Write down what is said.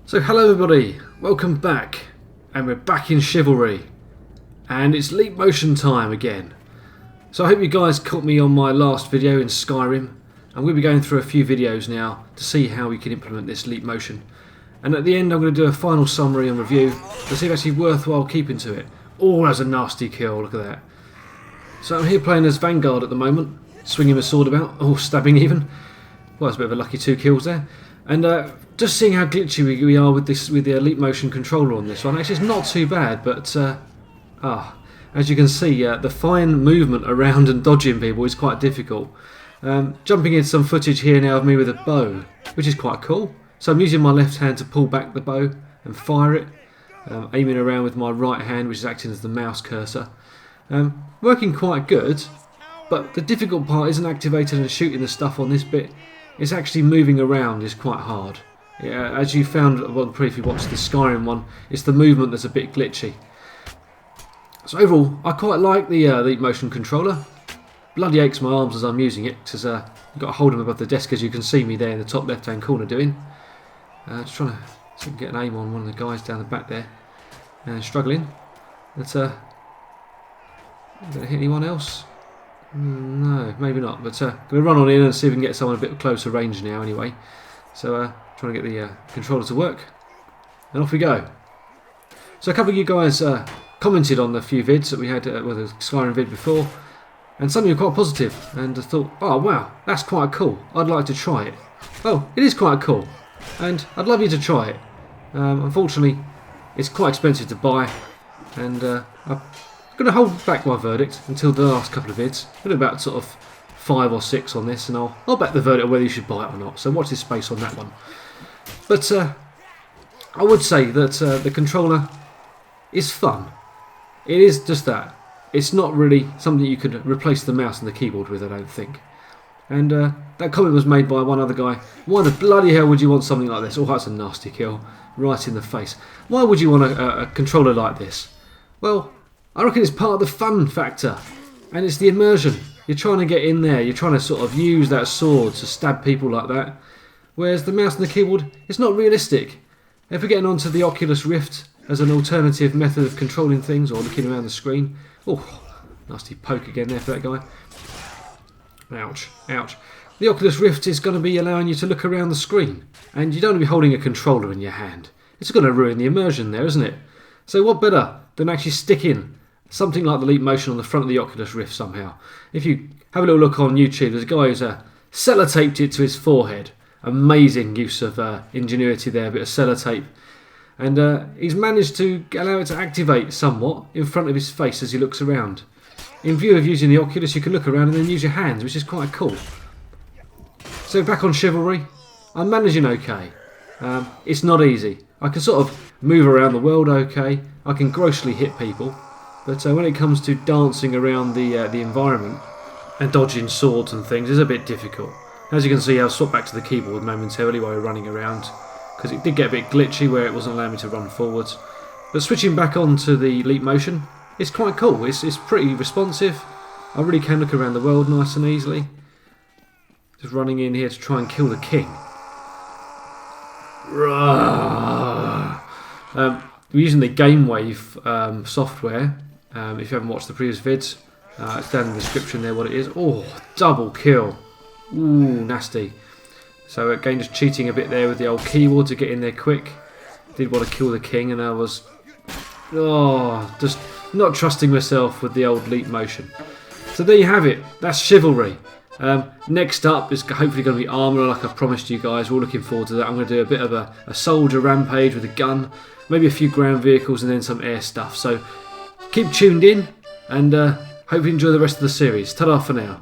So hello everybody, welcome back, and we're back in Chivalry, and it's Leapmotion time again. So I hope you guys caught me on my last video in Skyrim, and we'll be going through a few videos now to see how we can implement this Leapmotion. And at the end I'm going to do a final summary and review to see if it's actually worthwhile keeping to it. Oh, that's a nasty kill, look at that. So I'm here playing as Vanguard at the moment, swinging my sword about, oh, stabbing even. Well, it's a bit of a lucky 2 kills there. And just seeing how glitchy we are with the Leapmotion controller on this one. Actually, it's not too bad, but as you can see, the fine movement around and dodging people is quite difficult. Jumping into some footage here now of me with a bow, which is quite cool. So I'm using my left hand to pull back the bow and fire it, aiming around with my right hand, which is acting as the mouse cursor. Working quite good, but the difficult part isn't activating and shooting the stuff on this bit. It's actually moving around is quite hard. Yeah, as you found, well, if you watched the Skyrim one, it's the movement that's a bit glitchy. So overall, I quite like the Leapmotion controller. Bloody aches my arms as I'm using it, because you've got to hold them above the desk, as you can see me there in the top left hand corner doing. Just trying to see if I can get an aim on one of the guys down the back there. Struggling. But, going to hit anyone else? No, maybe not, but going to run on in and see if we can get someone a bit closer range now anyway. So trying to get the controller to work, and off we go. So a couple of you guys commented on the few vids that we had, well, the Skyrim vid before, and some of you were quite positive and thought, oh wow, that's quite cool, I'd like to try it. Oh, it is quite cool, and I'd love you to try it. Unfortunately, it's quite expensive to buy, and I'm going to hold back my verdict until the last couple of vids. I'll do about sort of 5 or 6 on this, and I'll back the verdict on whether you should buy it or not. So watch this space on that one. But I would say that the controller is fun. It is just that. It's not really something you could replace the mouse and the keyboard with, I don't think. And that comment was made by one other guy. Why the bloody hell would you want something like this? Oh, that's a nasty kill. Right in the face. Why would you want a controller like this? Well, I reckon it's part of the fun factor, and it's the immersion. You're trying to get in there, you're trying to sort of use that sword to stab people like that, whereas the mouse and the keyboard, it's not realistic. If we're getting onto the Oculus Rift as an alternative method of controlling things or looking around the screen, oh, nasty poke again there for that guy. Ouch, ouch. The Oculus Rift is going to be allowing you to look around the screen, and you don't want to be holding a controller in your hand. It's going to ruin the immersion there, isn't it? So what better than actually sticking something like the Leapmotion on the front of the Oculus Rift somehow. If you have a little look on YouTube, there's a guy who's sellotaped it to his forehead. Amazing use of ingenuity there, a bit of sellotape. And he's managed to allow it to activate somewhat in front of his face as he looks around. In view of using the Oculus, you can look around and then use your hands, which is quite cool. So back on Chivalry, I'm managing okay. It's not easy. I can sort of move around the world okay. I can grossly hit people. But when it comes to dancing around the environment and dodging swords and things, it's a bit difficult. As you can see, I'll swap back to the keyboard momentarily while we're running around, because it did get a bit glitchy where it wasn't allowing me to run forwards. But switching back onto the Leapmotion, it's quite cool. It's pretty responsive. I really can look around the world nice and easily. Just running in here to try and kill the king. We're using the Gamewave software. If you haven't watched the previous vids, it's down in the description there what it is. Oh, double kill. Ooh, nasty. So again, just cheating a bit there with the old keyboard to get in there quick. Did want to kill the king, and I was just not trusting myself with the old Leapmotion. So there you have it. That's Chivalry. Next up is hopefully going to be armour, like I promised you guys. We're all looking forward to that. I'm going to do a bit of a soldier rampage with a gun, maybe a few ground vehicles, and then some air stuff. So keep tuned in, and hope you enjoy the rest of the series. Ta-da for now.